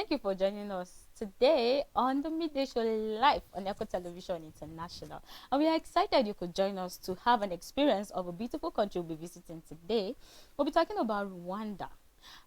Thank you for joining us today on the Midday Show live on Echo Television International. And we are excited you could join us to have an experience of a beautiful country we'll be visiting today. We'll be talking about Rwanda.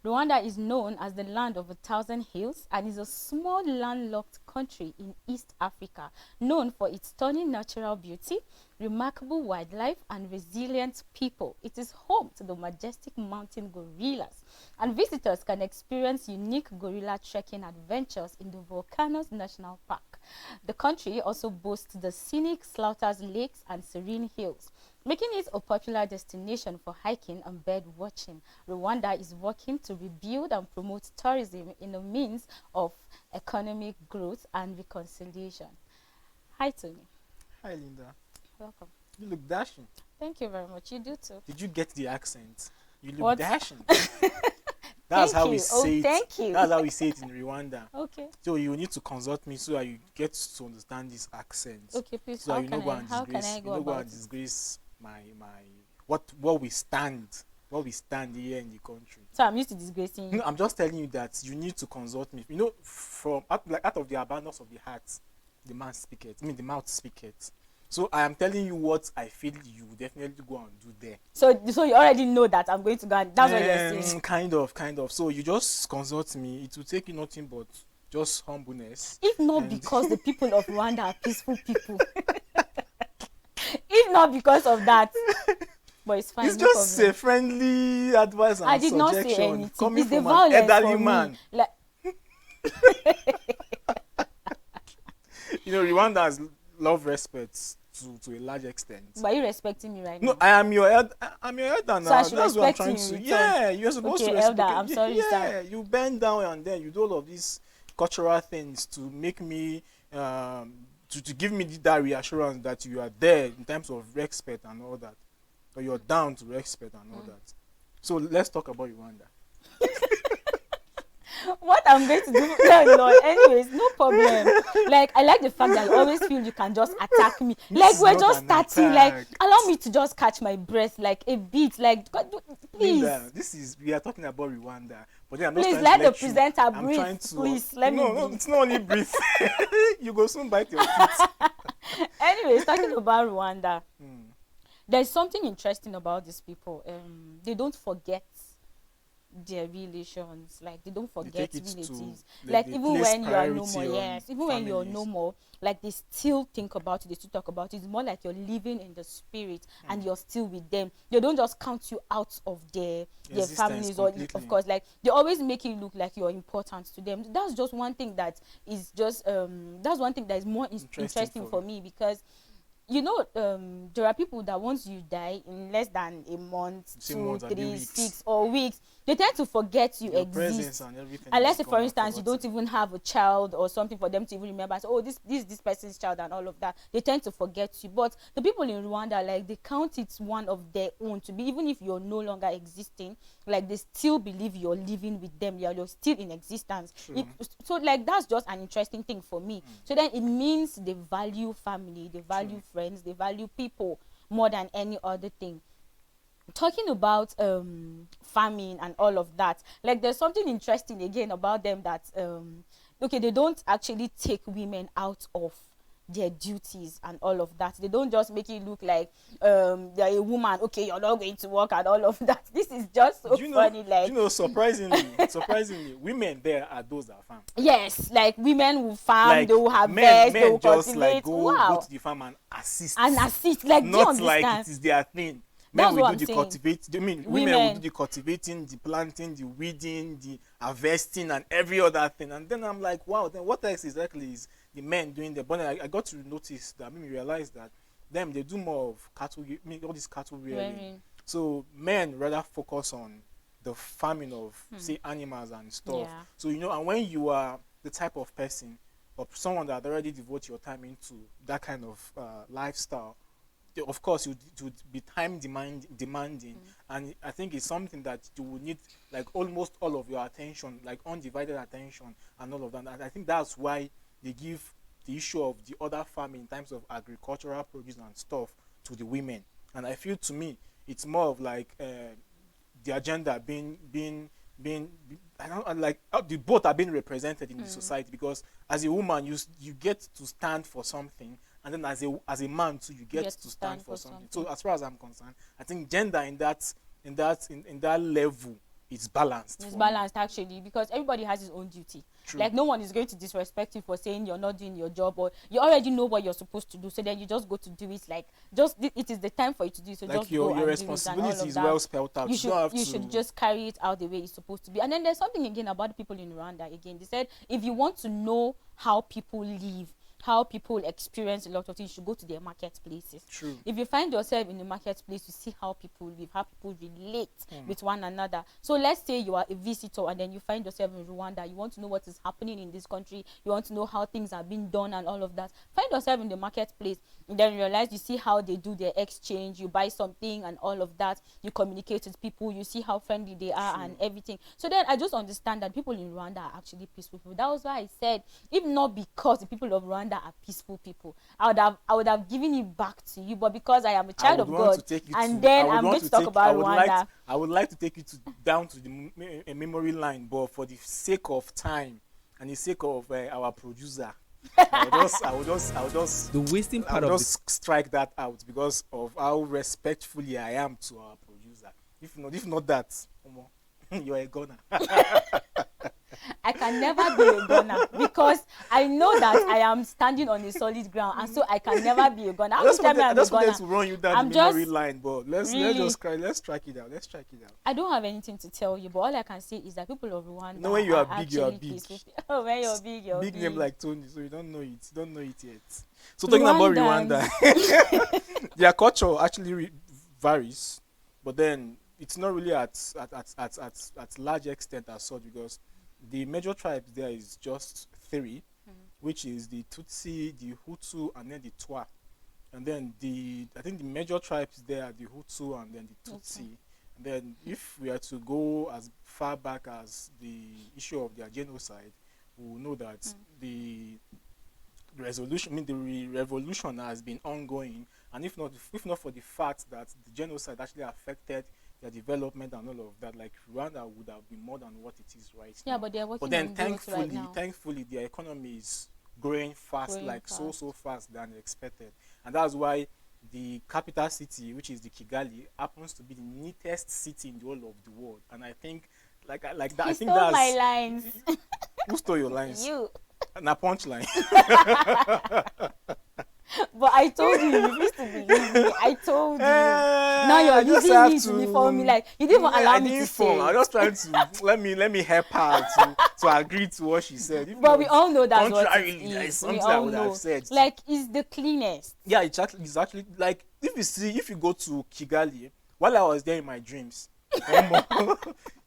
Rwanda is known as the land of 1,000 hills and is a small landlocked country in East Africa, known for its stunning natural beauty, remarkable wildlife, and resilient people. It is home to the majestic mountain gorillas, and visitors can experience unique gorilla trekking adventures in the Volcanoes National Park. The country also boasts the scenic Slaughters Lakes and serene hills, making it a popular destination for hiking and bird watching. Rwanda is working to rebuild and promote tourism in a means of economic growth and reconciliation. Hi, Tony. Hi, Linda. Welcome. You look dashing. Thank you very much. You do too. Did you get the accent? You look What? dashing. That's how we say it. Thank you. That's how we say it in Rwanda. Okay. So you need to consult me so that you get to understand this accent. Okay, please. So How you can know go I? and How can disgrace. I You go know go about and it? disgrace my what we stand. What we stand here in the country. So I'm used to disgracing you. No, I'm just telling you that you need to consult me. You know, from out of the abundance of the heart, the man speaketh. I mean, the mouth speaketh. So I am telling you what I feel you will definitely go and do there. So you already know that I'm going to go and that's what you're saying. Kind of. So you just consult me. It will take you nothing but just humbleness. If not because the people of Rwanda are peaceful people. If not because of that. But it's fine. It's no just problem. a friendly advice and I did not say suggestion anything. coming It's the from an violence elderly for me. man. Like, You know, Rwanda has love respect to a large extent. but you respecting me right No, now? I'm your elder now. So I should That's what I'm respect trying you to. in return. Yeah, you're supposed Okay, to respect. elder, I'm sorry, Yeah, sir. you bend down and then you do all of these cultural things to make me to give me that reassurance that you are there in terms of respect and all that, or you're down to respect and all that. So let's talk about Rwanda. What I'm going to do? No, anyways, no problem. Like, I like the fact that you always feel you can just attack me. Like, is we're not just an starting. Like, attack. allow me to just catch my breath, like a bit. Like, please. Linda, we are talking about Rwanda, but then I'm just Please trying let to the let you. presenter I'm breathe. trying to. Please let me No, breathe. it's not only breathe. You go soon bite your teeth. Anyways, talking about Rwanda, Hmm. there's something interesting about these people. They don't forget their relations. Like, they don't forget take it to, relatives. like, Like, they even place when you are no priority more, on yes, even when you're no families. more, like, they still think about it, they still talk about it. It's more like you're living in the spirit and you're still with them. They don't just count you out of their Existence families, or completely. of course, like, they always make it look like you're important to them. That's just one thing that is just that's one thing that is more interesting for me, because you know, there are people that once you die in less than a month, Say 2, months, abi 3, weeks. 6 or weeks, they tend to forget you Your exist. presence and everything. Unless, is if, for gone and instance, you don't forgotten. even have a child or something for them to even remember. So, oh, this person's child and all of that. They tend to forget you. But the people in Rwanda, like, they count it one of their own to be, even if you're no longer existing, like, they still believe you're living with them. You're still in existence. So, like, that's just an interesting thing for me. So then it means they value family, they value friends, they value people more than any other thing. Talking about farming and all of that, like, there's something interesting again about them, that okay, they don't actually take women out of their duties and all of that. They don't just make it look like they're a woman, okay, you're not going to work and all of that. This is just so funny. Like, surprisingly, women there are those that farm. yes, like, women will farm, Like, they will harvest, they will just cultivate. like go Wow. to the farm and assist. And assist, like, do you Not understand? like it is their thing. That's Men will what do I'm the saying. cultivate. I mean, women Women. will do the cultivating, the planting, the weeding, the harvesting, and every other thing. And then I'm like, wow. Then what else exactly is the men doing there? But then I got to notice that, made me realize that them, they do more of cattle, all this cattle rearing. Rearing. So men rather focus on the farming of say animals and stuff. Yeah. So you know, and when you are the type of person or someone that already devote your time into that kind of lifestyle, of course you would be time demanding, and I think it's something that you will need, like, almost all of your attention, like undivided attention and all of that. And I think that's why they give the issue of the other farming in terms of agricultural produce and stuff to the women. And I feel, to me, it's more of like the agenda being I don't like the both are being represented in the society, because as a woman you get to stand for something, and then as a man too you You get get to to stand stand for for something. something. So as far as I'm concerned, I think gender in that level is balanced It's for me. balanced actually, because everybody has his own duty. True. Like no one is going to disrespect you for saying you're not doing your job, or you already know what you're supposed to do, so then you just go to do it. Like it is the time for you to do it, so Like just go your and do it and all responsibility of is well that. spelled out. You You should don't have you should to. just carry it out the way it's supposed to be. And then there's something again about the people in Rwanda. Again, they said if you want to know how people live, how people experience a lot of things, you should go to their marketplaces. True. If you find yourself in the marketplace, you see how people live, how people relate with one another. So let's say you are a visitor and then you find yourself in Rwanda. You want to know what is happening in this country. You want to know how things are being done and all of that. Find yourself in the marketplace, and then realize you see how they do their exchange. You buy something and all of that. You communicate with people. You see how friendly they are. True. And everything. So then I just understand that people in Rwanda are actually peaceful people. That was why I said, if not because the people of Rwanda are peaceful people, I would have given it back to you. But because I am a I child would of want God, to take you and to. I then would I'm want going to to talk take. about Rwanda. I would like to take you to down to the memory line, but for the sake of time and the sake of our producer, The wasting I part would of just strike that out because of how respectfully I am to our producer. If not that, omo, you're a goner. I can never be a gunner because I know that I am standing on a solid ground, and so I can never be a gunner. How I will you just tell me wanted, I I'm a just wanted gunner? to run you down I'm the memory just line, but let's really. just cry. Let's strike it out. Let's strike it out. I don't have anything to tell you, but all I can say is that people of Rwanda You know, when you are are big, you are actually big. peaceful. Oh, when you're big, you're Big big. name like Tony, so you don't know it. You don't know it yet. So talking about Rwandans. Rwanda, their culture actually varies, but then it's not really at large extent as such, because the major tribes there is just three, which is the Tutsi, the Hutu, and then the Twa. And then I think the major tribes there are the Hutu and then the Tutsi. And then if we are to go as far back as the issue of their genocide, we will know that the revolution has been ongoing, and if not for the fact that the genocide actually affected their development and all of that, like Rwanda would have been more than what it is right now. Yeah, but they're working But then on growth right now. thankfully their economy is growing fast, Growing like fast. so fast than expected. And that's why the capital city, which is the Kigali, happens to be the neatest city in the whole of the world. And I think like that, You I think stole that's my lines. who stole your lines? You. Na punchline. But I told you, you refused to believe me. I told you. Now I you're just using have me to inform me. Like you didn't even Yeah, allow I me didn't to fall. say. I was just trying to let me help her to agree to what she said. If But we not, all know that's what it contrarily, there is is. something We I all would know. have said. Like it's the cleanest. Yeah, it's actually like if you go to Kigali, while I was there in my dreams,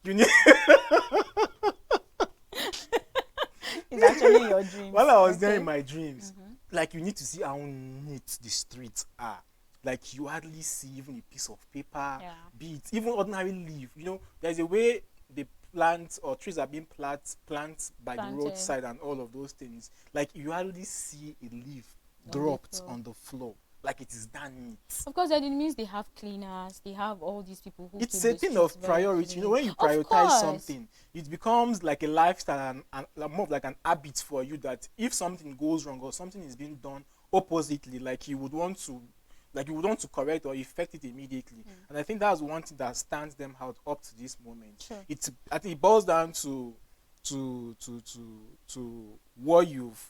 you need It's actually your dream. while I was there in my dreams, like you need to see how neat the streets are. Like you hardly see even a piece of paper, Yeah. be it even ordinary leaf. You know, there's a way the plants or trees are being planted by the Planted. roadside and all of those things. Like you hardly see a leaf On the dropped floor. on the floor. Like it is that neat. Of course, that it means they have cleaners. They have all these people who. It's keep a the thing of streets very priority. You know, clean. when you Of prioritize course. something, it becomes like a lifestyle and more of like an habit for you, that if something goes wrong or something is being done oppositely, like you would want to correct or effect it immediately. And I think that's one thing that stands them out up to this moment. Sure. I think it boils down to what you've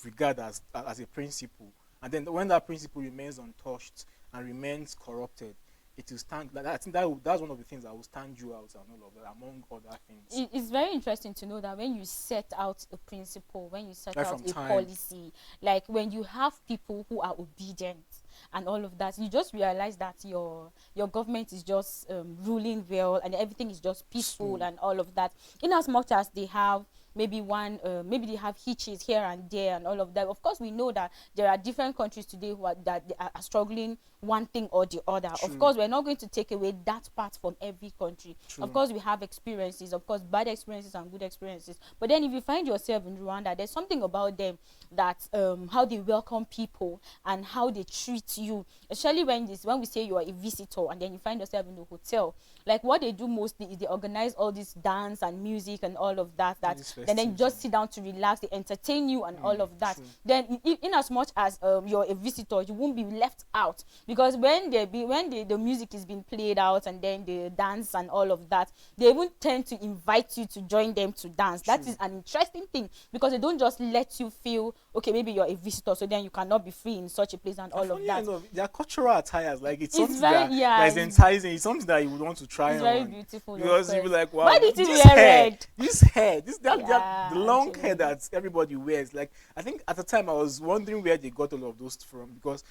regard as a principle, and then when that principle remains untouched and remains corrupted, it will stand. I think that's one of the things that will stand you out and all of that, among other things. It's very interesting to know that when you set out a principle, when you set Right out from a time. policy, like when you have people who are obedient and all of that, you just realize that your government is just ruling well and everything is just peaceful Smooth. and all of that. In as much as they have maybe maybe they have hitches here and there and all of that. Of course, we know that there are different countries today that they are struggling one thing or the other. Of True. course, we're not going to take away that part from every country. Of True. course, we have experiences, of course, bad experiences and good experiences. But then if you find yourself in Rwanda, there's something about them that how they welcome people and how they treat you, especially when we say you are a visitor and then you find yourself in the hotel. Like what they do mostly is they organize all this dance and music and all of that, This and then you just festive. sit down to relax, they entertain you and all of that. True. Then in as much as you're a visitor, you won't be left out, because the music is being played out and then the dance and all of that, they even tend to invite you to join them to dance. That True. is an interesting thing, because they don't just let you feel okay, maybe you're a visitor, so then you cannot be free in such a place and And all of funny that. enough, their cultural attires, like it's It's something very, that yeah, is enticing. It's something that you would want to try it's very on, beautiful, of because you be course. like, wow, Why did you this wear hair, red? this hair, this that the Yeah, long hair actually. that everybody wears. Like I think at the time I was wondering where they got all of those from, because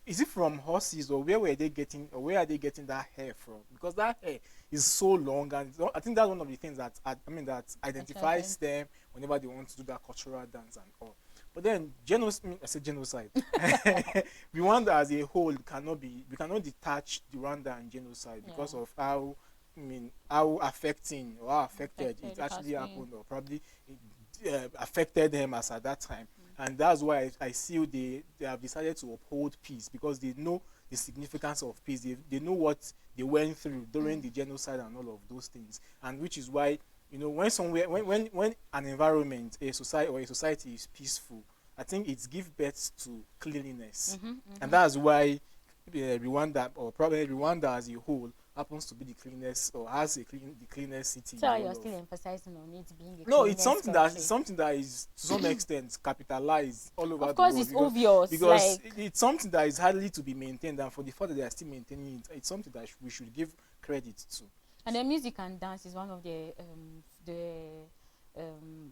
is it from horses, or where are they getting that hair from? Because that hair is so long, and I think that's one of the things that that identifies Attracted. them whenever they want to do that cultural dance and all. But then I said genocide. Rwanda as a whole we cannot detach Rwanda and genocide because Yeah, of how affecting or how affected affected it it has actually been. happened, or probably it affected them as at that time. And that's why I see they have decided to uphold peace, because they know the significance of peace. They know what they went through during the genocide and all of those things, and which is why, when an environment, a society is peaceful, I think it gives birth to cleanliness. And that's why Rwanda, or probably Rwanda as a whole, happens to be the cleanest, or has the cleanest city in So the you're whole still of. emphasizing on it being a No, it's cleanest something that country. is to some extent capitalized all over Of the course, world, it's obvious. because Like, it's something that is hardly to be maintained, and for the fact that they are still maintaining it, it's something that we should give credit to. and then music and dance is one of the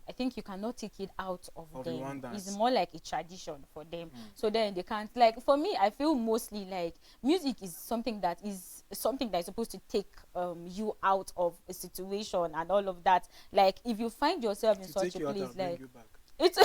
I think you cannot take it out of Of them. It's Rwandans. more like a tradition for them. So then they can't, like, for me, I feel mostly like music is something that is supposed to take you out of a situation and all of that. Like if you find yourself in To such take a you out place, and bring like you back. it's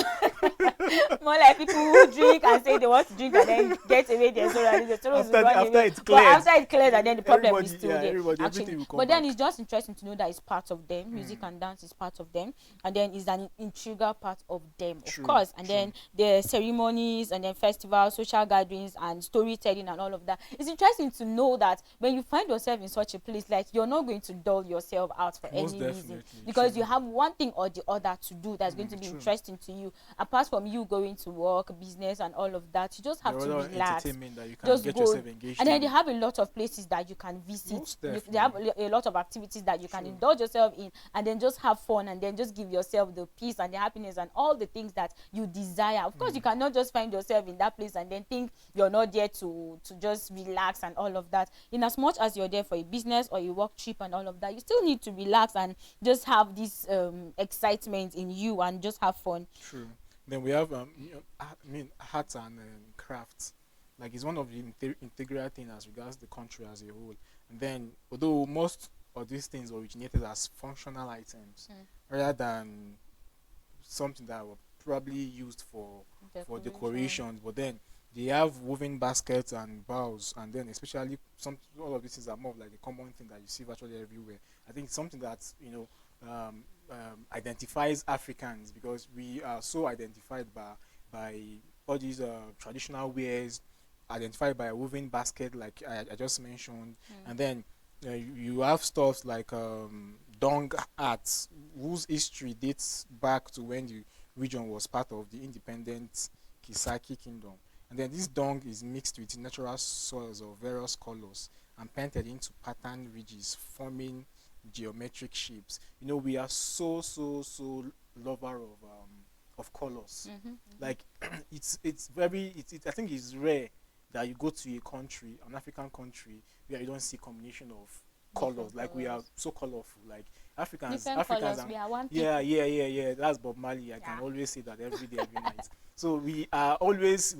more like people who drink and say they want to drink and then get away their sorrow, and the sorrow is run After away. it's But cleared, after it clears, and then the problem is still there, everything actually. will come But then back. it's just interesting to know that it's part of them. Music and dance is part of them, and then it's an integral part of them, of True, course. And true. then the ceremonies and then festivals, social gatherings, and storytelling and all of that. It's interesting to know that when you find yourself in such a place, like you're not going to dull yourself out for Most any reason, definitely, because true. you have one thing or the other to do that's going to be True. interesting to you. Apart from you going to work, business, and all of that, you just There have are to other relax, entertainment that you can just get go. yourself engaged And then they in. have a lot of places that you can visit. Most They have definitely. a lot of activities that you can True. indulge yourself in, and then just have fun, and then just give yourself the peace and the happiness and all the things that you desire. Of course, you cannot just find yourself in that place and then think you're not there to just relax and all of that. In as much as you're there for a business or a work trip and all of that, you still need to relax and just have this excitement in you and just have fun. True. Then we have arts and crafts. Like it's one of the integral things as regards the country as a whole. And then, although most of these things originated as functional items, rather than something that were probably used for Decoration. decorations, but then they have woven baskets and bows, and then especially all of these things are more of like a common thing that you see virtually everywhere. I think it's something that identifies Africans, because we are so identified by all these traditional wares, identified by a woven basket, like I just mentioned, and then you have stuff like dung arts, whose history dates back to when the region was part of the independent Kisaki kingdom. And then this dung is mixed with natural soils of various colors and painted into pattern ridges, forming geometric shapes. We are so lover of colors. Like it's very I think it's rare that you go to a country, an African country, where you don't see combination of colors. Different Like we are colors. so colorful. Like Africans, Different Africans, colors. We are one yeah, people. yeah. That's Bob Marley. I can Yeah. always say that every day, every night. So we are always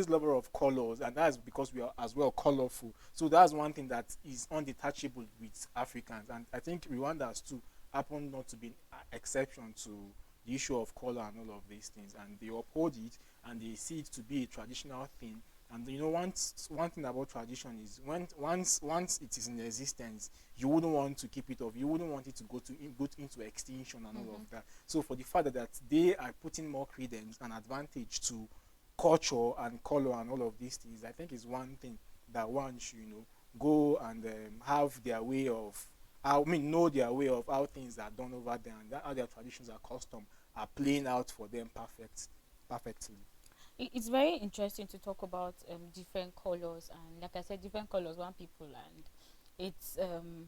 lover of colors, and that's because we are as well colorful. So that's one thing that is undetachable with Africans, and I think Rwandans too happen not to be an exception the issue of color and all of these things, and they uphold it, and they see it to be a traditional thing. And one thing about tradition is once it is in existence, you wouldn't want to keep it off. You wouldn't want it to go into extinction and all of that. So for the fact that they are putting more credence and advantage to culture and color and all of these things, I think is one thing that one should, go and have their way of, know their way of how things are done over there, and how their traditions and custom are playing out for them perfectly. It's very interesting to talk about different colors, and like I said, different colors one people, and it's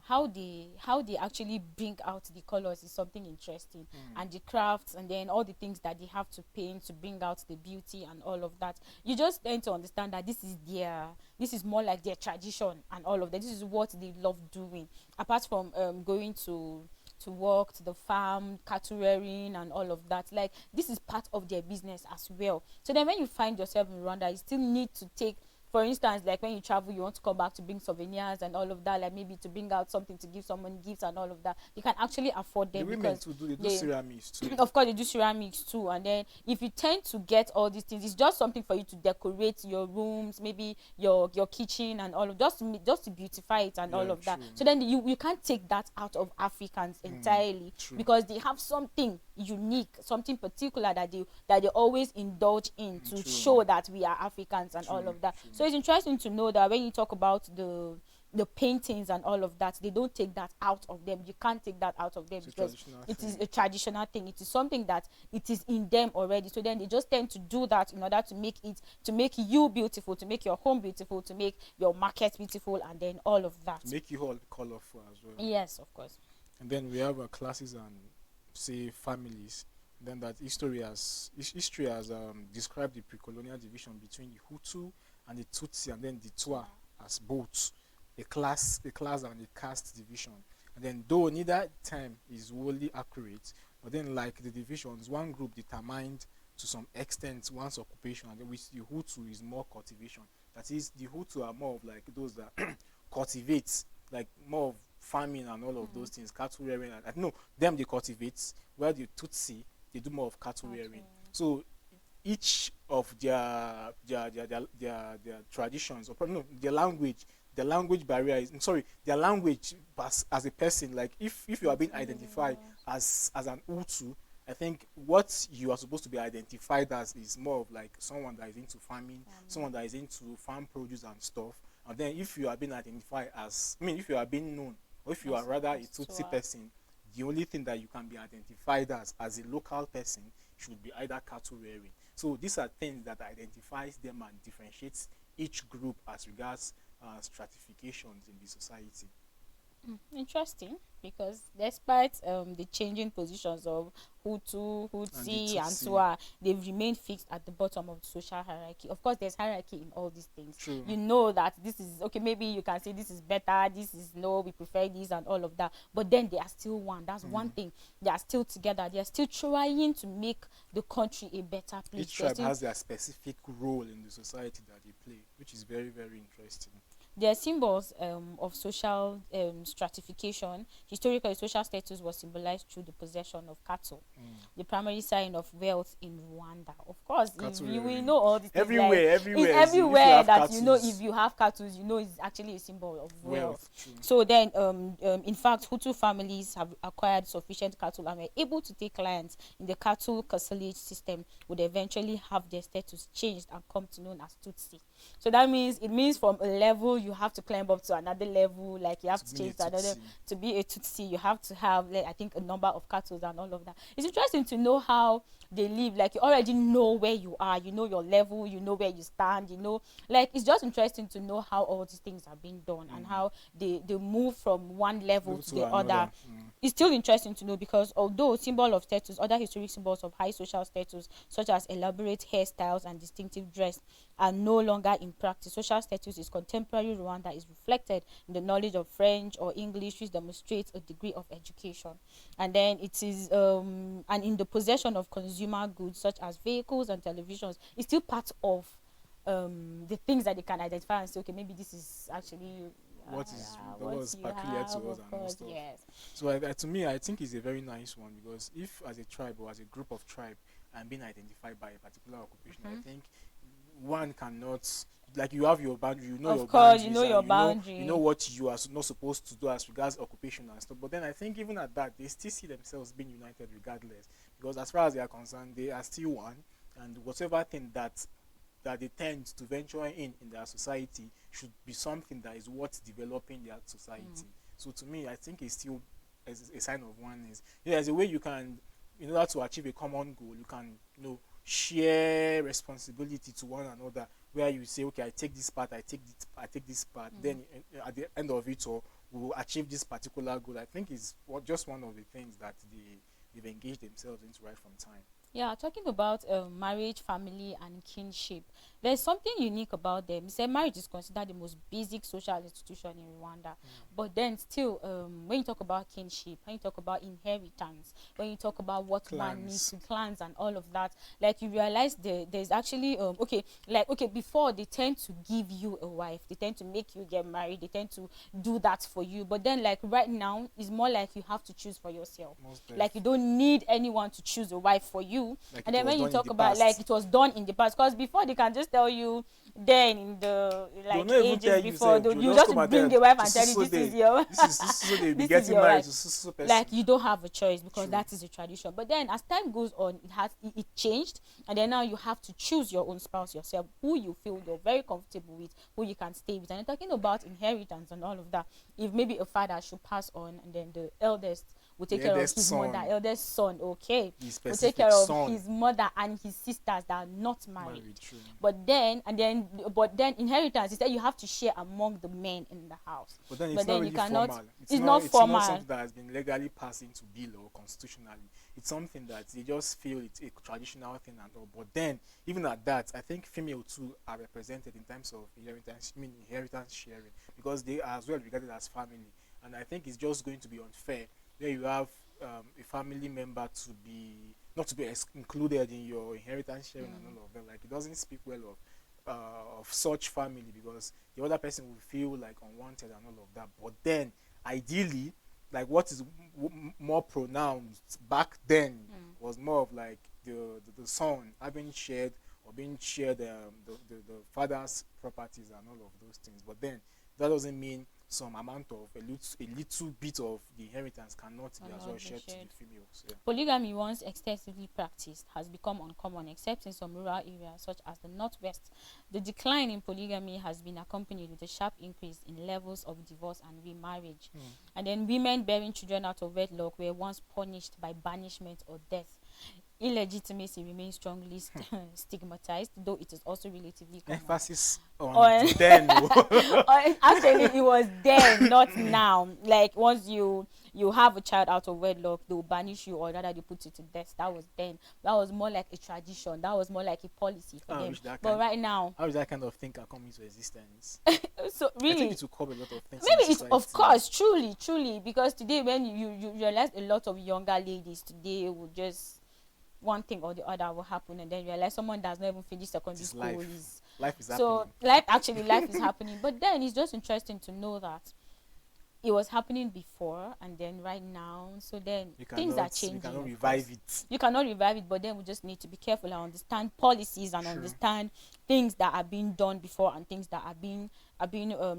how they actually bring out the colors is something interesting, and the crafts, and then all the things that they have to paint to bring out the beauty and all of that. You just tend to understand that this is more like their tradition and all of that. This is what they love doing, apart from going to work, to the farm, cattle rearing and all of that. Like, this is part of their business as well. So then when you find yourself in Rwanda, you still need to take, for instance, like when you travel, you want to come back to bring souvenirs and all of that, like maybe to bring out something to give someone gifts and all of that. You can actually afford them, The women because too they do ceramics too. of course they do ceramics too. And then if you tend to get all these things, it's just something for you to decorate your rooms, maybe your kitchen and all of, just to beautify it and all of that. True. So then you can't take that out of Africans entirely, True. because they have something unique, something particular that they always indulge in to True. show that we are Africans and all True. of that. True. So it's interesting to know that when you talk about the paintings and all of that, they don't take that out of them. You can't take that out of them, It's a because traditional it is thing. a traditional thing. It is something that it is in them already. So then they just tend to do that in order to make you beautiful, to make your home beautiful, to make your market beautiful, and then all of that. To make you all colorful as well. Yes, of course. And then we have classes and say families. Then that history has described the pre-colonial division between the Hutu and the Tutsi, and then the Twa as both a class and a caste division. And then though neither time is wholly accurate, but then like the divisions, one group determined to some extent one's occupation, and then which the Hutu is more cultivation. That is, the Hutu are more of like those that cultivate, like more of farming and all of those things, cattle rearing. And no, them they cultivate, while the Tutsi they do more of cattle rearing. So each of their traditions, or no, their language barrier is, sorry, their language as a person. Like if you are being identified as an Utu, I think what you are supposed to be identified as is more of like someone that is into farming, someone that is into farm produce and stuff. And then if you are being identified as, if you are being known, or if you are rather a Tutsi person, the only thing that you can be identified as a local person should be either cattle rearing. So these are things that identifies them and differentiates each group as regards stratifications in the society. Interesting, because despite the changing positions of Hutu, Hutsi, and Tutsi. Twa, they've remained fixed at the bottom of the social hierarchy. Of course, there's hierarchy in all these things. True. You know that this is okay. Maybe you can say this is better. This is no. We prefer this and all of that. But then they are still one. That's one thing. They are still together. They are still trying to make the country a better place. Each tribe has their specific role in the society that they play, which is very, very interesting. They are symbols of social stratification. Historically, social status was symbolized through the possession of cattle, the primary sign of wealth in Rwanda. Of course, you will know all these things. Everywhere. It's If you everywhere have that you know. cattle, If you have cattle, you know it's actually a symbol of wealth. True. So then, in fact, Hutu families have acquired sufficient cattle and were able to take clients in the cattle curtilage system, would eventually have their status changed and come to known as Tutsi. So that means from a level you have to climb up to another level, like you have to change to another. To be a Tutsi, you have to have, like, I think, a number of cattle and all of that. It's interesting to know how they live. Like, you already know where you are, you know your level, you know where you stand, you know, like, it's just interesting to know how all these things are being done and how they move from one level to the other. It's still interesting to know, because although symbol of status, other historic symbols of high social status, such as elaborate hairstyles and distinctive dress, are no longer in practice. Social status is contemporary Rwanda is reflected in the knowledge of French or English, which demonstrates a degree of education. And then it is and in the possession of consumer goods such as vehicles and televisions, it's still part of the things that they can identify and say, okay, maybe this is actually What was you peculiar to have, us of and all course, stuff. yes. So to me, I think it's a very nice one, because if as a tribe or as a group of tribe I'm being identified by a particular occupation, I Hmm. think one cannot, like, you have your boundary, you know Of your course, you boundaries, know and your you know boundary. what you are not supposed to do as regards occupation and stuff. But then I think even at that, they still see themselves being united regardless, because as far as they are concerned, they are still one, and whatever thing that they tend to venture in their society should be something that is worth developing their Mm. society. So to me, I think it's still a sign of oneness. There's a way you can, in order to achieve a common goal, you can, share responsibility to one another, where you say, okay, I take this part, I take this part. Mm. Then at the end of it all, we will achieve this particular goal. I think is just one of the things that they've engaged themselves into right from time. Yeah, talking about marriage, family, and kinship, there's something unique about them. You say marriage is considered the most basic social institution in Rwanda, but then still, when you talk about kinship, when you talk about inheritance, when you talk about what one needs Clans. to clans and all of that, like you realize there's actually okay, like okay, before they tend to give you a wife, they tend to make you get married, they tend to do that for you, but then like right now, it's more like you have to choose for yourself. Most Like def. you don't need anyone to choose a wife for you. Like And it then was when you done in talk the about like past. it was done in the past, because before they can just tell you, then in the They'll like not even ages tell you, before, say, they'll you just just come and bring tell a wife so and so tell you so this is they your this is so they'll be this is getting your married wife. to so person. Like you don't have a choice because True. that is a tradition. But then as time goes on, it changed, and then now you have to choose your own spouse yourself, who you feel you're very comfortable with, who you can stay with. And I'm talking about inheritance and all of that. If maybe a father should pass on, and then the eldest will take The care of eldest his mother, son, eldest son, okay, the will take specific care of son, his mother and his sisters that are not married. married. True. But then inheritance is that you have to share among the men in the house. But then it's But not then you really cannot. formal. It's not It's not formal. something that has been legally passed into bill or constitutionally. It's something that they just feel it's a traditional thing and all. But then even at that, I think female too are represented in terms of inheritance. I mean inheritance sharing, because they are as well regarded as family. And I think it's just going to be unfair where you have a family member to be not to be included in your inheritance sharing and all of that. Like it doesn't speak well of such family, because the other person will feel like unwanted and all of that. But then ideally, like what is more pronounced back then was more of like the son having shared or being shared the father's properties and all of those things. But then that doesn't mean some amount of a little bit of the inheritance cannot be as well Cannot be shared to shared. the females. Yeah. Polygamy, once extensively practiced, has become uncommon except in some rural areas such as the Northwest. The decline in polygamy has been accompanied with a sharp increase in levels of divorce and remarriage. And then women bearing children out of wedlock were once punished by banishment or death. Illegitimacy remains strongly stigmatized, though it is also relatively common. Emphasis on On the then. Oh. actually it was then, not now. Like once you have a child out of wedlock, they'll banish you, or rather they put you to death. That was then. That was more like a tradition, that was more like a policy for I them. wish that But kind. right now, How does that kind of thing can come into existence? so I think really, it will cover a lot of things in the maybe it's of society. course truly because today when you realize a lot of younger ladies today will just one thing or the other will happen, and then you realize someone does not even finish It secondary is school life. is Life is so happening. life is happening. But then it's just interesting to know that it was happening before and then right now, so then things are You changing, cannot of revive course. it. You cannot revive it, but then we just need to be careful and understand policies and True. understand things that are being done before and things that are being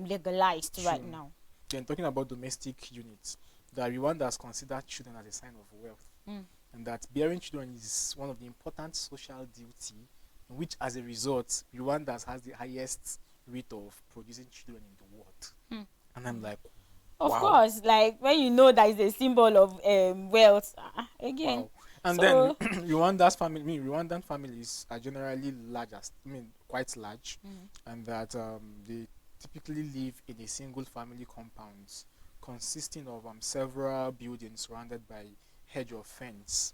legalized right True. now. Then talking about domestic units, that Rwanda has considered children as a sign of wealth, Mm. and that bearing children is one of the important social duty, in which as a result, Rwanda has the highest rate of producing children in the world. Mm. And I'm like, Of wow. course, like when you know that is a symbol of wealth, again. Wow. And then So Rwandan families are generally large, quite large, mm. and that they typically live in a single family compounds consisting of several buildings surrounded by hedge or fence,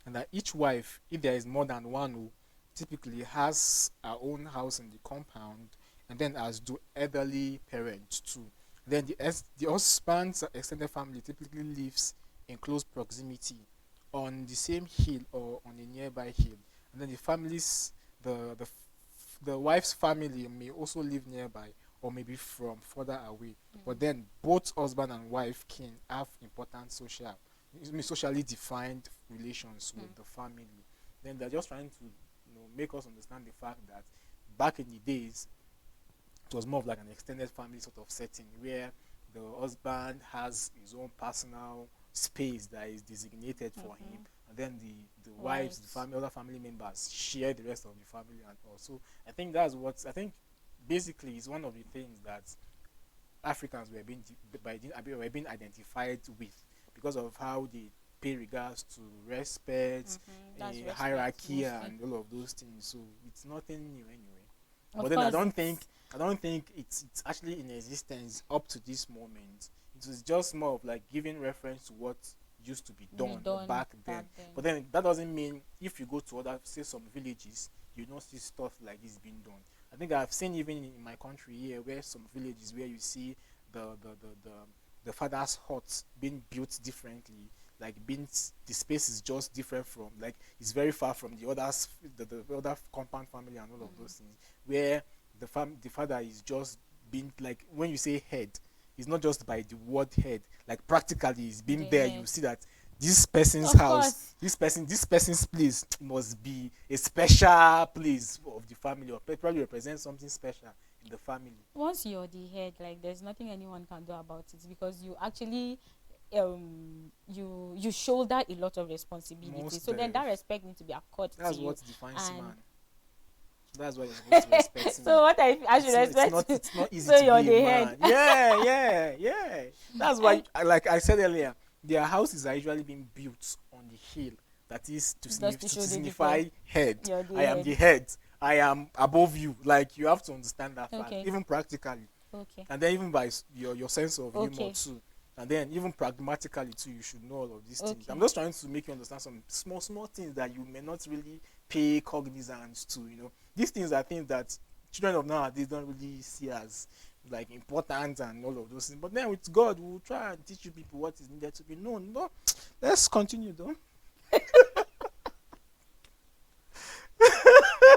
and that each wife, if there is more than one, who typically has her own house in the compound, and then as do elderly parents too. Then the husband's extended family typically lives in close proximity on the same hill or on a nearby hill, and then the wife's family may also live nearby or maybe from further away. But then both husband and wife can have important socially defined relations with the family. Then they're just trying to, make us understand the fact that back in the days, it was more of like an extended family sort of setting where the husband has his own personal space that is designated for him, and then the wives, the family, other family members share the rest of the family. And also, I think that's what I think basically is one of the things that Africans were being identified with because of how they pay regards to respect, hierarchy, and all of those things. So it's nothing new anyway. But then I don't think it's actually in existence up to this moment. It was just more of like giving reference to what used to be done back then. But then that doesn't mean if you go to other, say, some villages, you don't see stuff like this being done. I think I've seen even in my country here where some villages where you see the father's hut being built differently, like the space is just different from, like, it's very far from the others, the other compound family and all of those things, where the father is just being, like, when you say head, it's not just by the word head, like practically it's being there. You see that this person's house, this person's place must be a special place of the family, or probably represent something special in the family. Once you're the head, like, there's nothing anyone can do about it, because you actually you shoulder a lot of responsibility. So then that respect needs to be accorded. That's to you. what defines man. That's why you're supposed to respect me. So what I should respect? It's not easy so to you're be the a man. head. Yeah. That's why, like I said earlier, their houses are usually being built on the hill. That is to signify head. I am the head. I am above you. Like, you have to understand that fact, even practically. And then even by your sense of humor too. And then even pragmatically too, you should know all of these things. I'm just trying to make you understand some small things that you may not really pay cognizance to. These things are things that children of nowadays don't really see as like important and all of those things. But then with God, we'll try and teach you people what is needed to be known. But let's continue though.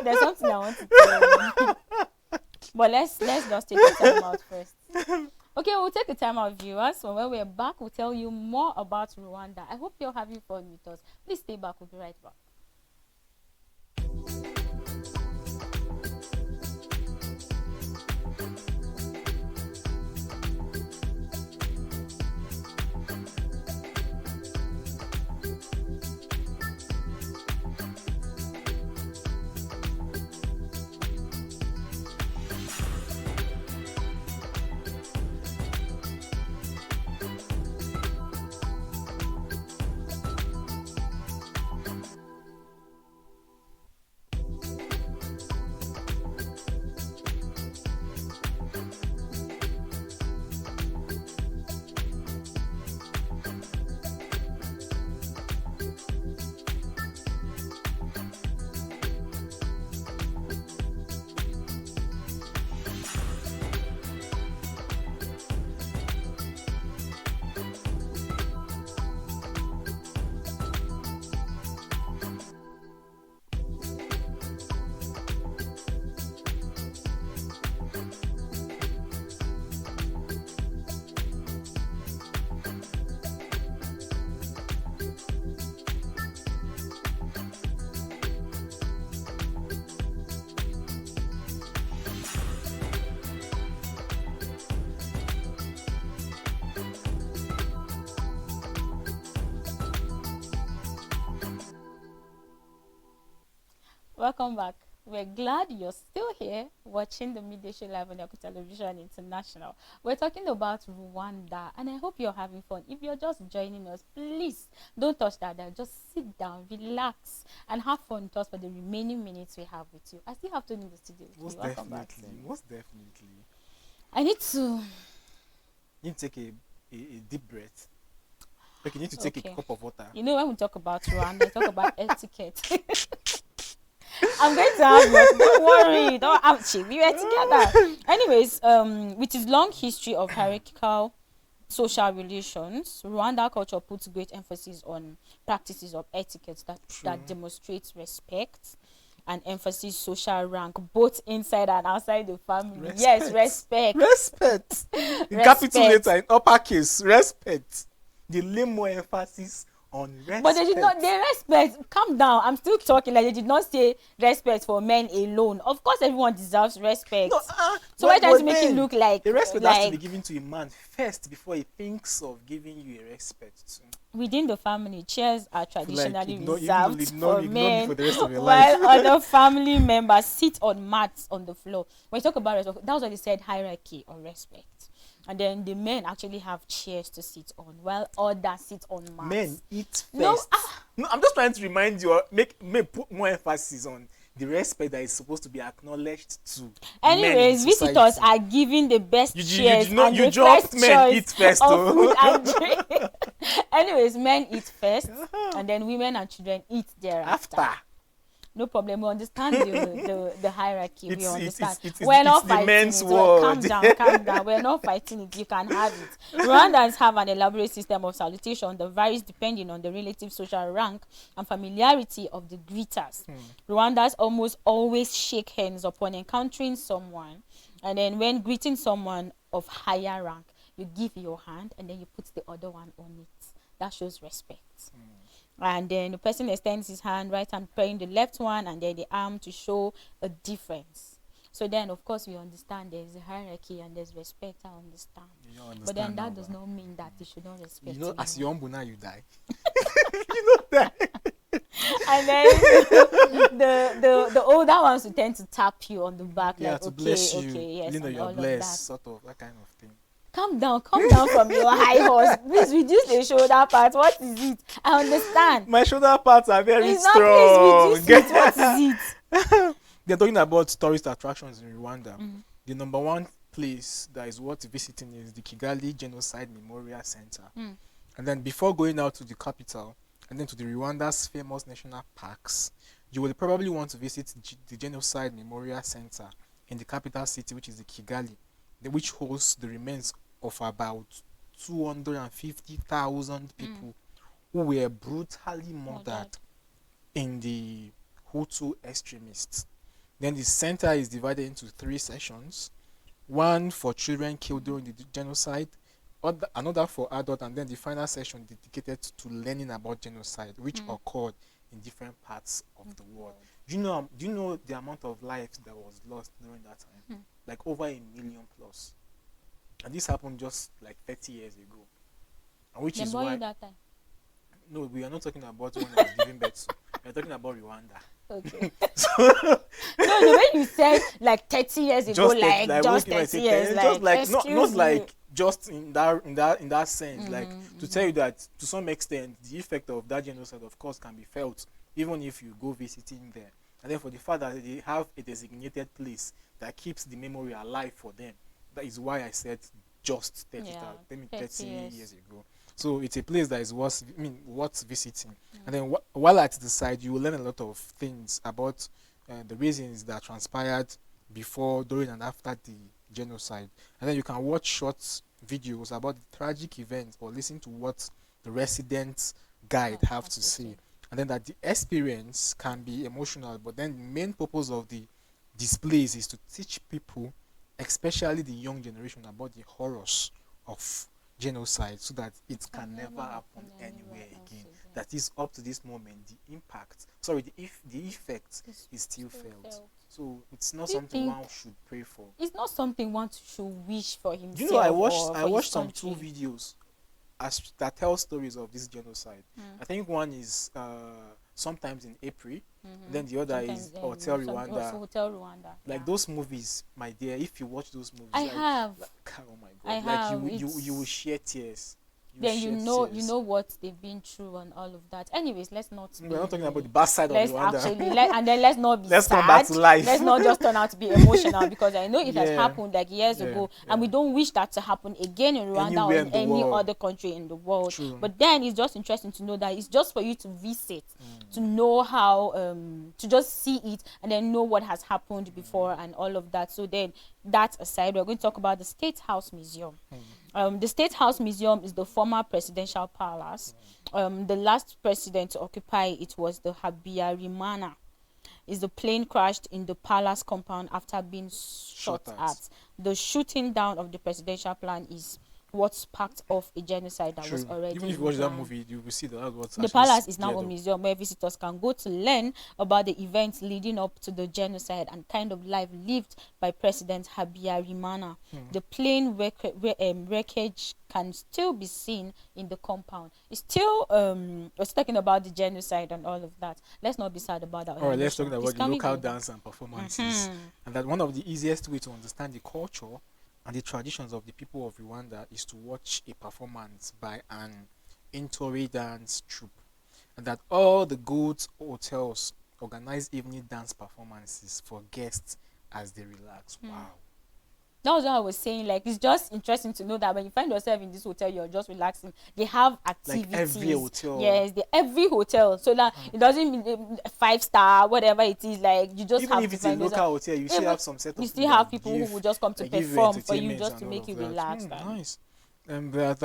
There's something I want to tell you. But let's just take a time out first. Okay, we'll take a time out, viewers. So when we're back, we'll tell you more about Rwanda. I hope you're having fun with us. Please stay back. We'll be right back. Welcome back. We're glad you're still here watching the Midday Show live on Yaku Television International. We're talking about Rwanda, and I hope you're having fun. If you're just joining us, please don't touch that dial. Just sit down, relax, and have fun with us for the remaining minutes we have with you. I still have Tony in the studio. Most definitely. I need to take a deep breath. Like, you need to take a cup of water. You know, when we talk about Rwanda, we talk about etiquette. I'm going to have you. Don't worry. Don't ouchie. We were together. Anyways, with its long history of hierarchical social relations, Rwanda culture puts great emphasis on practices of etiquette that demonstrates respect, and emphasis social rank both inside and outside the family. Yes, respect. Respect. In capital Respect. letter, in uppercase, respect. They lay more emphasis on respect. But they did not. They respect. Calm down. I'm still talking. Like, they did not say respect for men alone. Of course, everyone deserves respect. No, so why trying to make it look like the respect like has to be given to a man first before he thinks of giving you a respect. within the family, chairs are traditionally ignore reserved for me men, for the rest of your while life. other family members sit on mats on the floor. When you talk about respect, that's why they said hierarchy or respect. And then the men actually have chairs to sit on, while others sit on mats. Men eat first. No, No, I'm just trying to remind you, make put more emphasis on the respect that is supposed to be acknowledged to. Anyways, visitors are given the best chairs and the first men eat first, of food and drink. Anyways, men eat first, and then women and children eat thereafter. After. No problem. We understand the hierarchy. We understand. We're not fighting the men's it. world. Calm down. We're not fighting it. You can have it. Rwandans have an elaborate system of salutation that varies depending on the relative social rank and familiarity of the greeters. Rwandans almost always shake hands upon encountering someone, and then when greeting someone of higher rank, you give your hand and then you put the other one on it. That shows respect. And then the person extends his hand, right hand praying the left one, and then the arm to show a difference. So then, of course, we understand there's a hierarchy and there's respect. I understand. But then that does not mean that you should not respect. You know, anyone. as you're humble now, you die. You know that. And then the older ones will tend to tap you on the back, Yeah, like, to okay, bless you. okay, yes, You know, and you're all blessed, of that. sort of, that kind of thing. Come down from your high horse. Please reduce the shoulder part. What is it? I understand. My shoulder parts are very It's strong. not, please reduce it. What is it? They're talking about tourist attractions in Rwanda. The number one place that is worth visiting is the Kigali Genocide Memorial Center. And then before going out to the capital and then to the Rwanda's famous national parks, you will probably want to visit the Genocide Memorial Center in the capital city, which is the Kigali, which hosts the remains of about 250,000 people who were brutally murdered in the Hutu extremists. Then the center is divided into 3 sessions: one for children killed during the genocide, another for adults, and then the final session dedicated to learning about genocide, which occurred in different parts of the world. Do you know the amount of lives that was lost during that time? Like over 1 million plus. And this happened just like 30 years ago. And which is why that time. No, we are not talking about when I was giving birth to. We are talking about Rwanda. Okay. No, the way you said like 30 years ago, just 30 years, just like not excuse like me. just in that sense, like to tell you that to some extent the effect of that genocide, of course, can be felt even if you go visiting there. And then for the fact that they have a designated place that keeps the memory alive for them, that is why I said just 30 years ago. So it's a place that is worth visiting. And then while at the side, you will learn a lot of things about the reasons that transpired before, during, and after the genocide. And then you can watch short videos about the tragic events or listen to what the residents guide have to say. And then that the experience can be emotional, but then the main purpose of the displays is to teach people, especially the young generation, about the horrors of genocide, so that it can never happen anywhere again. That is, up to this moment, the effect is still felt. So it's not something one should pray for. It's not something one should wish for himself. You know, I watched some 2 videos that tell stories of this genocide. I think one is sometimes in April, then the other is Hotel Rwanda. Like those movies, my dear, if you watch those movies, I have. Oh my God! You will shed tears. Then you know what they've been through and all of that. Anyways, let's not. We're not talking about the bad side of Rwanda. And then let's not be let's sad. come back to life. Let's not just turn out to be emotional, because I know it has happened like years ago, and we don't wish that to happen again in Rwanda or in any other country in the world. True. But then it's just interesting to know that it's just for you to visit, to know how, to just see it and then know what has happened before and all of that. So then, that aside, we're going to talk about the State House Museum. The State House Museum is the former presidential palace. The last president to occupy it was the Habyarimana. is the plane crashed in the palace compound after being shot Shot at. at. The shooting down of the presidential plan is what sparked off a genocide that was True. Even already if you in watch that plan. movie, you will see that that's what's The actually palace is now cleared a up. museum where visitors can go to learn about the events leading up to the genocide and kind of life lived by President Habyarimana. The plane wreckage can still be seen in the compound. It's still was talking about the genocide and all of that. Let's not be sad about that. All right, let's talk It's about the coming local way back. dance and performances. And that one of the easiest way to understand the culture and the traditions of the people of Rwanda is to watch a performance by an Intori dance troupe. And that all the good hotels organize evening dance performances for guests as they relax. Wow. That was what I was saying. Like, it's just interesting to know that when you find yourself in this hotel, you're just relaxing. They have Like activities. every hotel. Yes, every hotel. So that it doesn't mean 5-star, whatever it is. Like, you just Even have if to it's a find local yourself. hotel, you still Even have some set of you people still have that people who give, will just come to that give perform for you entertainment just and to all make of you that. relax. And Nice. And that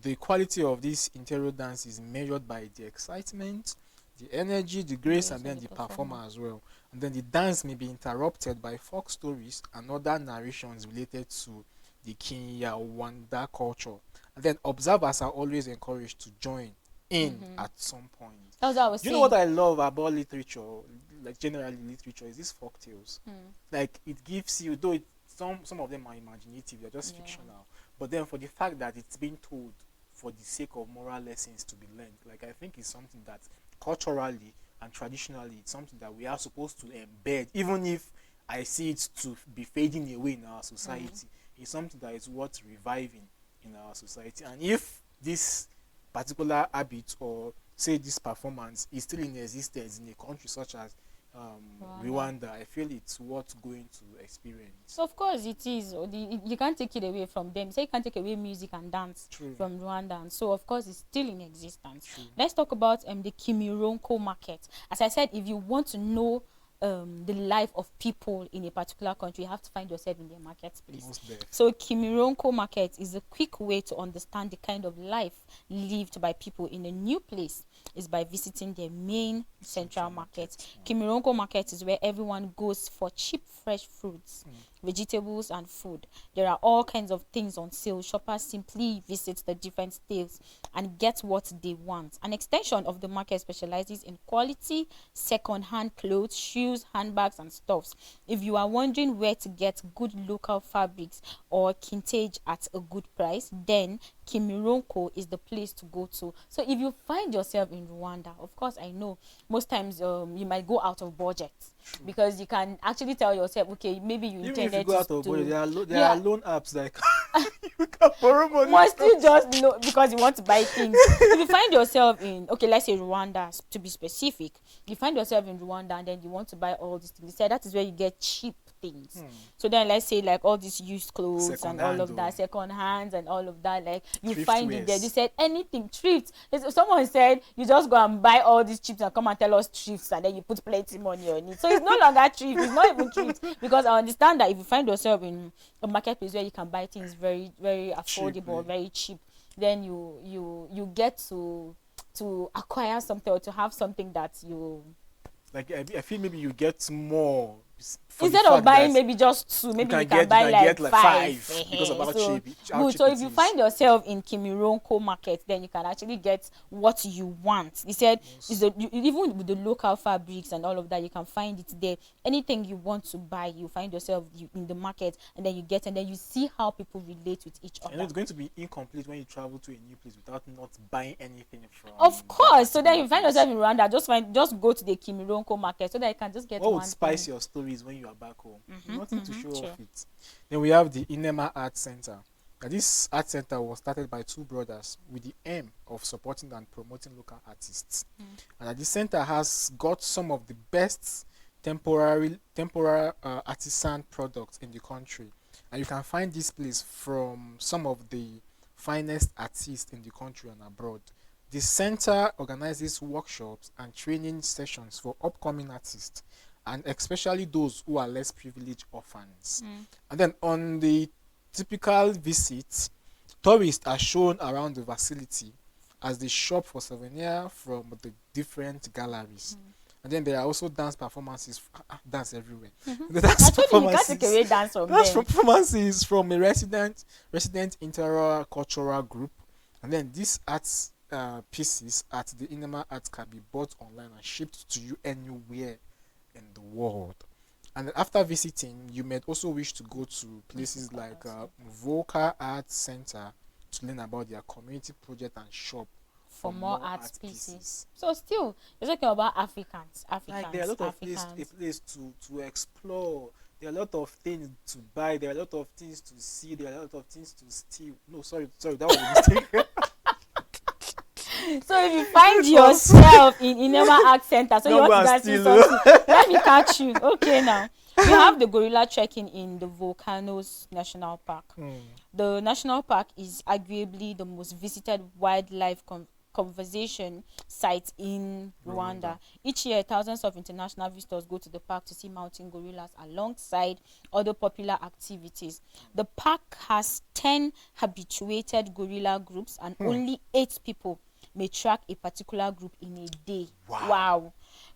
the quality of this interior dance is measured by the excitement, the energy, the grace, and then the performer as well. And then the dance may be interrupted by folk stories and other narrations related to the Kinyarwanda culture. And then observers are always encouraged to join in at some point. That's what I was Do you saying. know what I love about literature, like generally literature, is these folk tales. Like it gives you, though some of them are imaginative, they're just fictional, but then for the fact that it's being told for the sake of moral lessons to be learned, like I think it's something that culturally and traditionally it's something that we are supposed to embed, even if I see it to be fading away in our society. It's something that is worth reviving in our society. And if this particular habit or say this performance is still in existence in a country such as Rwanda, I feel it's worth going to experience. So of course it is. You can't take it away from them. Say you can't take away music and dance from Rwanda, and so of course it's still in existence. Let's talk about the Kimironko market. As I said, if you want to know the life of people in a particular country, you have to find yourself in their marketplace. So Kimironko market is a quick way to understand the kind of life lived by people in a new place is by visiting their main central market. Kimironko market is where everyone goes for cheap fresh fruits, vegetables and food. There are all kinds of things on sale. Shoppers simply visit the different stalls and get what they want. An extension of the market specializes in quality second-hand clothes, shoes, handbags and stuffs. If you are wondering where to get good local fabrics or kintage at a good price, then Kimironko is the place to go to. So if you find yourself in Rwanda, of course I know most times you might go out of budget because you can actually tell yourself, okay, maybe you intended if you go out of budget, there are loan apps that you can borrow money. Mostly just because you want to buy things. If you find yourself in, okay, let's say Rwanda to be specific, you find yourself in Rwanda and then you want to buy all these things. They say that is where you get cheap things. So then let's say like all these used clothes and all of that, second hands and all of that, like you Thrift find wears. it there. They said anything thrift. Someone said you just go and buy all these chips and come and tell us thrifts and then you put plenty money on it. So it's no longer thrift. It's not even thrift, because I understand that if you find yourself in a marketplace where you can buy things very, very affordable, very cheap, then you get to acquire something or to have something that you like. I feel maybe you get more instead of buying maybe just two, maybe you can buy like five because of how so cheap. good. So if you find yourself in Kimironko market, then you can actually get what you want. He said even with the local fabrics and all of that, you can find it there. Anything you want to buy, you find yourself in the market, and then you get, and then you see how people relate with each other. And it's going to be incomplete when you travel to a new place without not buying anything from. Of course. So then you find yourself in Rwanda, just go to the Kimironko market so that you can just get what one would spice thing. your stories when you are back home. Nothing to show off it. Then we have the Inema Art Center. Now, this art center was started by two brothers with the aim of supporting and promoting local artists. And this center has got some of the best temporary artisan products in the country. And you can find this place from some of the finest artists in the country and abroad. The center organizes workshops and training sessions for upcoming artists, and especially those who are less privileged orphans. And then on the typical visits, tourists are shown around the facility as they shop for souvenirs from the different galleries. And then there are also dance performances, dance everywhere. Mm-hmm. The I dance told you can't take performances, away dance from dance them. performances from a resident intercultural group. And then these arts pieces at the Inema Art can be bought online and shipped to you anywhere in the world. And after visiting, you may also wish to go to places like Vocal Arts Center to learn about their community project and shop For for more more art art pieces. pieces. So still, you're talking about Africans, Like there are a Africans, lot of a Africans. place to explore. There are a lot of things to buy. There are a lot of things to see. There are a lot of things to steal. No, sorry, that was a mistake. So if you find Oh, yourself in Inema Art Center, so you don't want go to and go and see steal. something, let me catch you. Okay, now we have the gorilla trekking in the Volcanoes National Park. The national park is arguably the most visited wildlife conservation site in Rwanda. Rwanda. Each year, thousands of international visitors go to the park to see mountain gorillas alongside other popular activities. The park has 10 habituated gorilla groups and only 8 people may track a particular group in a day. Wow.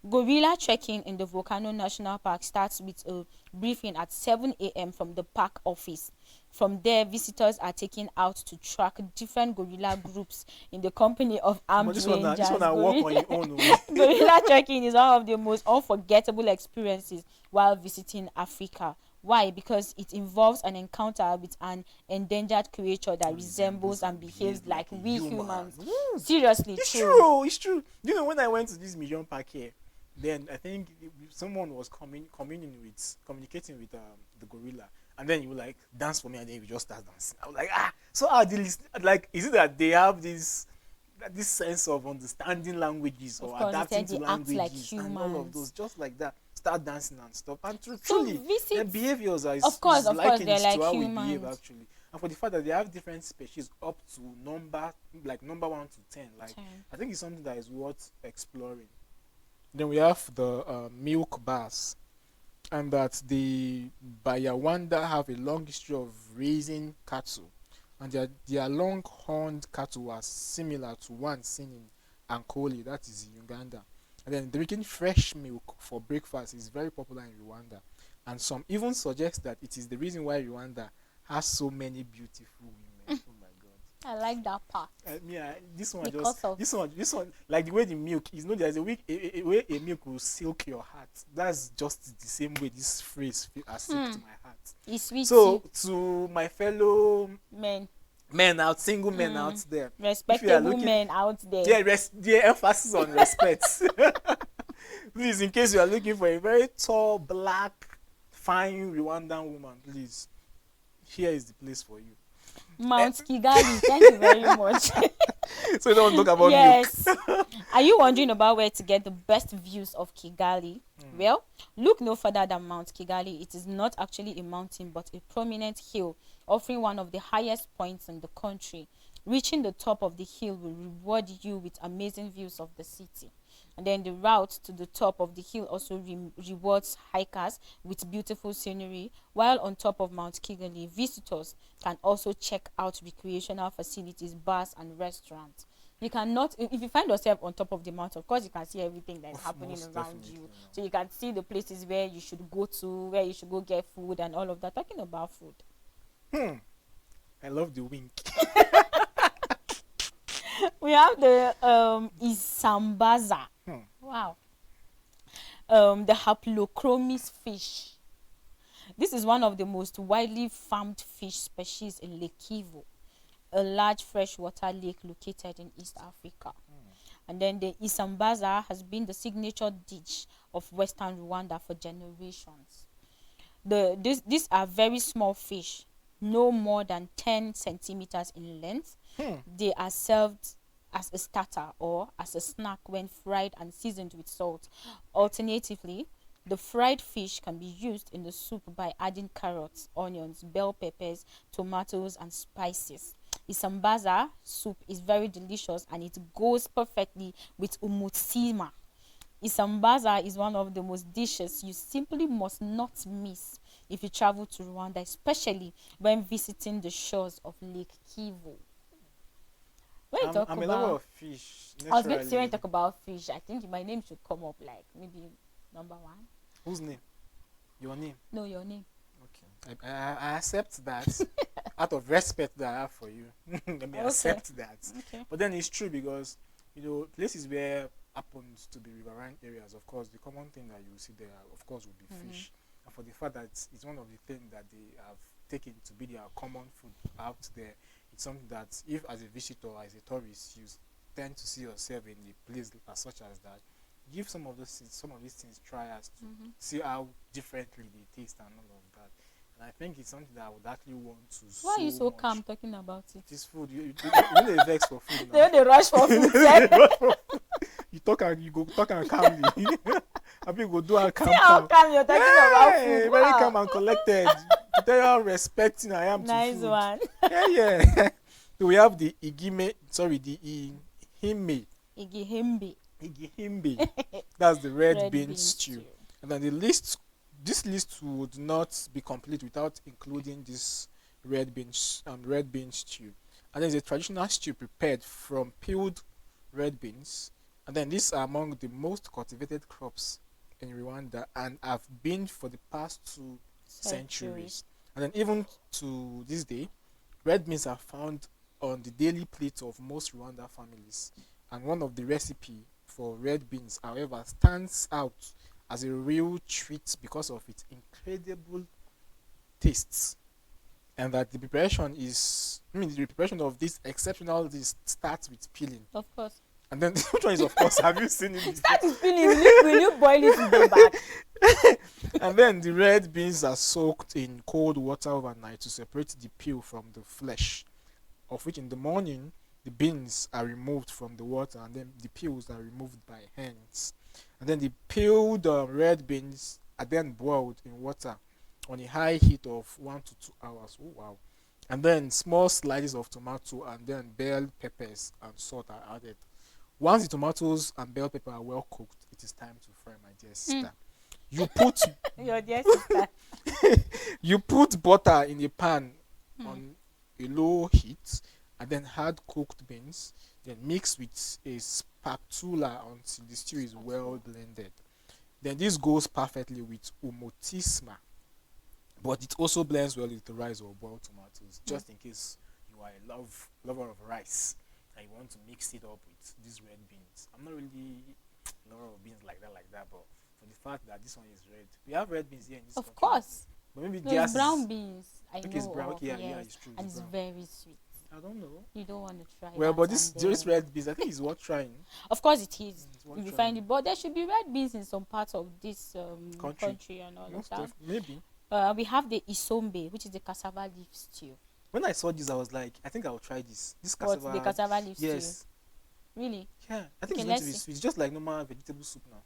Gorilla trekking in the Volcano National Park starts with a briefing at 7 a.m. from the park office. From there, visitors are taken out to track different gorilla groups in the company of armed This one rangers. I work on your own. Oh. Gorilla trekking is one of the most unforgettable experiences while visiting Africa. Why? Because it involves an encounter with an endangered creature that resembles and behaves like a we human. humans. Mm. Seriously, It's true. true. It's true. You know, when I went to this museum park here, then I think someone was communicating with the gorilla, and then you like dance for me, and then you just start dancing. I was like, so are they like? Is it that they have this sense of understanding languages Of or course, they adapting said to they act like languages and all of humans. those, just like that, start dancing and stuff. And So truly, their visit, behaviors are of is course, likened they're to like how we behave humans. actually. And for the fact that they have different species up to number 1 to 10, like 10. I think it's something that is worth exploring. Then we have the milk bars, and that the Bayawanda have a long history of raising cattle, and their long-horned cattle are similar to one seen in Ankole, that is in Uganda. And then drinking fresh milk for breakfast is very popular in Rwanda, and some even suggest that it is the reason why Rwanda has so many beautiful women. Oh my God. I like that part. This one Because of this one, like the way the milk is. No, there's a way a milk will silk your heart. That's just the same way this phrase has silked my heart. it's sweet. So to my fellow Men, men out, single men out there, if you are respectable looking, men out there. the emphasis on respect. Please, in case you are looking for a very tall, black, fine Rwandan woman, please, here is the place for you. Mount Kigali, thank you very much. So you don't talk about milk. Yes. Are you wondering about where to get the best views of Kigali? Well, look no further than Mount Kigali. It is not actually a mountain but a prominent hill offering one of the highest points in the country. Reaching the top of the hill will reward you with amazing views of the city. And then the route to the top of the hill also rewards hikers with beautiful scenery. While on top of Mount Kigali, visitors can also check out recreational facilities, bars, and restaurants. You cannot, if you find yourself on top of the mountain, of course you can see everything that is happening Most around definitely, you. yeah. So you can see the places where you should go to, where you should go get food and all of that. Talking about food, I love the wink. we have the Isambaza. Wow. The Haplochromis fish. This is one of the most widely farmed fish species in Lake Kivu, a large freshwater lake located in East Africa. And then the Isambaza has been the signature dish of Western Rwanda for generations. These are very small fish, no more than 10 centimeters in length. They are served as a starter or as a snack when fried and seasoned with salt. Alternatively, the fried fish can be used in the soup by adding carrots, onions, bell peppers, tomatoes, and spices. Isambaza soup is very delicious and it goes perfectly with umutsima. Isambaza is one of the most dishes you simply must not miss if you travel to Rwanda, especially when visiting the shores of Lake Kivu. When you talk I'm a lover about, of fish I was going to say when you naturally. talk about fish, I think my name should come up like maybe number one. Whose name? Your name. No, your name. Okay. I accept that. Out of respect that I have for you, let me Okay. accept that. Okay. But then it's true because places where happens to be riverine areas, of course, the common thing that you see there, of course, will be fish. And for the fact that it's one of the things that they have taken to be their common food out there, it's something that if as a visitor or as a tourist you tend to see yourself in a place as such as that, give some of these things tryers to see how differently they taste and all of that. And I think it's something that I would actually want to Why are you so so much. calm talking about it? This food, you know, vex for food They now. only rush for food, sef. You talk and you go talk and calmly. I mean, go do and calm, See how calm. calm you're talking about food. Very Wow. calm and collected. To tell you how respecting I am to Nice food. one. Yeah. So we have the ihime, Igihimbi. igihimbe. That's the red bean bean stew. And then this list would not be complete without including this red bean stew. And there's a traditional stew prepared from peeled red beans. And then these are among the most cultivated crops in Rwanda and have been for the past 2 centuries. And then even to this day, red beans are found on the daily plate of most Rwanda families. And one of the recipe for red beans, however, stands out as a real treat because of its incredible tastes. And that the preparation of this exceptional dish starts with peeling. Of course. And then which one is of course? Have you seen it before? Start with peeling. Will you boil it to go back? And then the red beans are soaked in cold water overnight to separate the peel from the flesh, of which in the morning the beans are removed from the water and then the peels are removed by hands. And then the peeled red beans are then boiled in water on a high heat of 1 to 2 hours. Oh wow. And then small slices of tomato and then bell peppers and salt are added. Once the tomatoes and bell pepper are well cooked, it is time to fry, my dear sister. You put Your dear sister. you put butter in a pan on a low heat and then add cooked beans, then mix with a spatula until the stew is well blended. Then this goes perfectly with umotisma, but it also blends well with the rice or boiled tomatoes, just in case you are a lover of rice and you want to mix it up with these red beans. I'm not really a lover of beans like that, but for the fact that this one is red, we have red beans here in this Of country. course. But maybe No, theirs it's brown is beans. I okay. know. It's brown. Of, Okay, yeah, yes. it's true. And It's it's brown. very sweet. I don't know. You don't want to try Well, that but this and then- red beans, I think, is worth trying. Of course it is. It's worth If you trying. find it, but there should be red beans in some parts of this Country. and all Most of of maybe. that. We have the isombe, which is the cassava leaf stew. When I saw this, I was like, I think I will try this. This What, cassava. the cassava leaf Yes. stew? Really? Yeah. I think Okay, it's going to let's be see. sweet. It's just like normal vegetable soup now.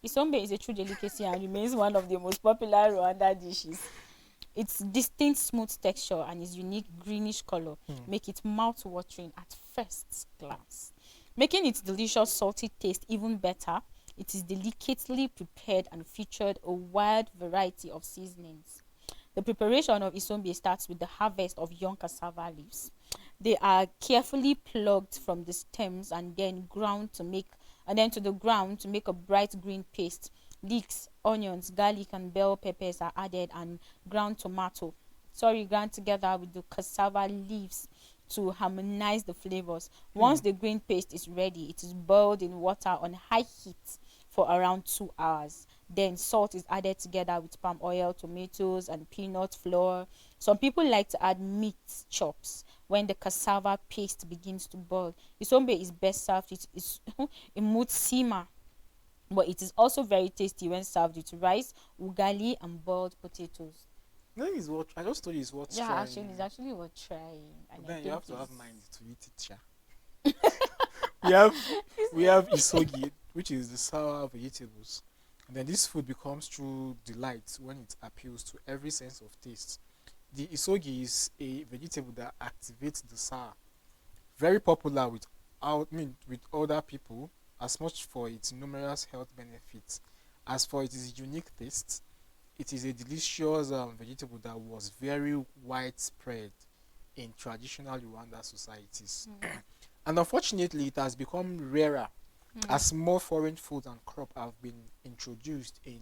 Isombe is a true delicacy and remains one of the most popular Rwanda dishes. Its distinct smooth texture and its unique greenish color make it mouth-watering at first glance. Making its delicious salty taste even better, it is delicately prepared and featured a wide variety of seasonings. The preparation of isombe starts with the harvest of young cassava leaves. They are carefully plucked from the stems and then ground to the ground to make a bright green paste. Leeks, onions, garlic, and bell peppers are added, and ground together with the cassava leaves to harmonize the flavors. Once the green paste is ready, it is boiled in water on high heat for around 2 hours. Then salt is added together with palm oil, tomatoes, and peanut flour. Some people like to add meat chops when the cassava paste begins to boil. Isombe is best served in mutsima, but it is also very tasty when served with rice, ugali, and boiled potatoes. I think it's worth. I just told you it's worth Yeah, trying. actually, it's actually worth trying. And But then I you have think to have it's- mind to eat it, sha. we have isogi, which is the sour vegetables, and then this food becomes true delight when it appeals to every sense of taste. The isogi is a vegetable that activates the sour, very popular with other people, as much for its numerous health benefits as for its unique taste. It is a delicious vegetable that was very widespread in traditional Rwanda societies. And unfortunately, it has become rarer Mm. as more foreign foods and crop have been introduced in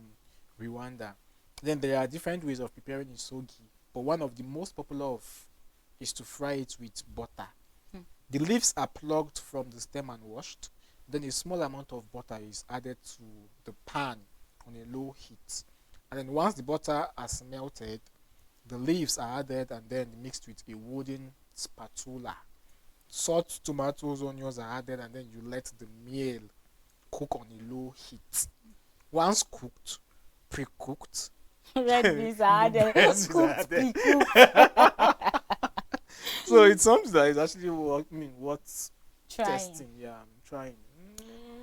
Rwanda. Then there are different ways of preparing isogi, but one of the most popular of is to fry it with butter. Mm. The leaves are plucked from the stem and washed. Then a small amount of butter is added to the pan on a low heat. And then once the butter has melted, the leaves are added and then mixed with a wooden spatula. Salt, tomatoes, onions are added and then you let the meal cook on a low heat. Once cooked, pre-cooked, Red beans are the added, breast is cooked, added. pre-cooked. So it's something that is actually what's Trying. testing. Yeah, I'm trying.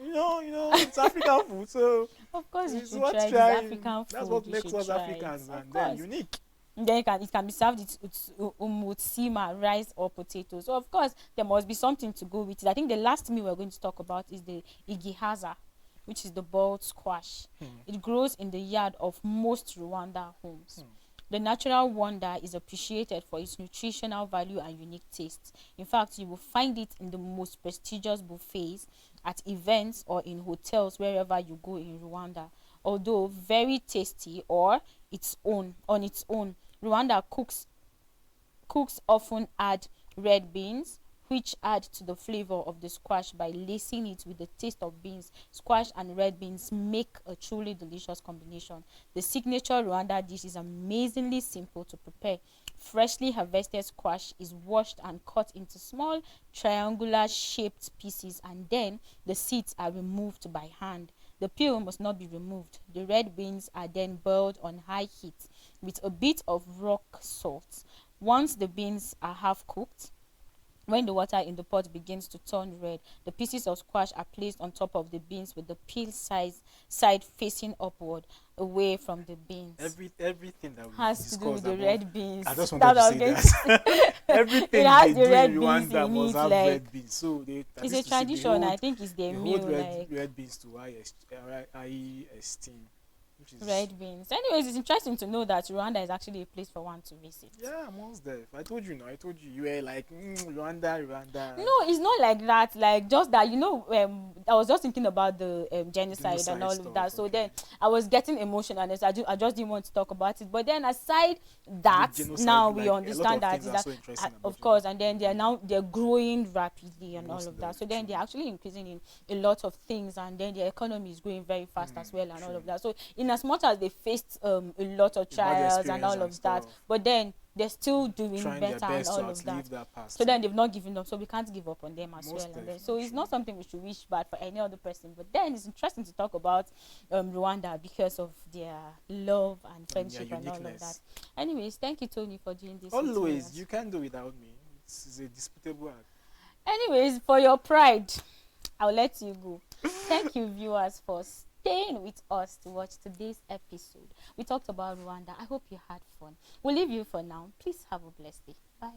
It's African food, so Of course, you it's should what's try this trying. African That's food. what You makes should us try it. Africans, Of and then course. unique. Then it can be served with sima, rice or potatoes. So of course there must be something to go with it. I think the last meal we're going to talk about is the igihaza, which is the boiled squash. It grows in the yard of most Rwanda homes. The natural wonder is appreciated for its nutritional value and unique taste. In fact, you will find it in the most prestigious buffets, at events, or in hotels wherever you go in Rwanda. Although very tasty or its own on its own, Rwanda cooks often add red beans, which add to the flavor of the squash by lacing it with the taste of beans. Squash and red beans make a truly delicious combination. The signature Rwanda dish is amazingly simple to prepare. Freshly harvested squash is washed and cut into small triangular shaped pieces, and then the seeds are removed by hand. The peel must not be removed. The red beans are then boiled on high heat with a bit of rock salt. Once the beans are half cooked, when the water in the pot begins to turn red, the pieces of squash are placed on top of the beans with the peel side facing upward, away from the beans. Everything that we've Has to do with discussed the above, red beans. I just wanted That to I was say going to say. that It everything has they the do in red beans Rwanda in must it, have like red beans. So that it's is a to say tradition. I think it's their they hold meal, like red beans to high esteem, which is red beans. Anyways, it's interesting to know that Rwanda is actually a place for one to visit. yeah, most deaf. I told you, no, I told you, you were like Rwanda. No, it's not like that. Like just that, I was just thinking about the genocide and Genocide all of that. stuff. So Okay, then I was getting emotional, and I just didn't want to talk about it. But then aside the that, genocide, now we like a lot understand of that things is are that so interesting about of course, and genocide. then they're growing rapidly and all Most of that. deaf, So then true. they're actually increasing in a lot of things, and then their economy is growing very fast as well and all True. of that. So in as much as they faced a lot of A bad trials and experience all and of that, stuff. but then they're still doing Trying their better and best to all of that. outlive that past. So then they've not given up, so we can't give up on them as well. Most And then definitely so it's true. not something we should wish bad for any other person. But then it's interesting to talk about Rwanda because of their love and And their friendship and all of that. uniqueness. Anyways, thank you, Tony, for doing this with Always, us. you can't do without me. It's a disputable act. Anyways, for your pride, I'll let you go. Thank you, viewers, for staying with us to watch today's episode. We talked about Rwanda. I hope you had fun. We'll leave you for now. Please have a blessed day. Bye.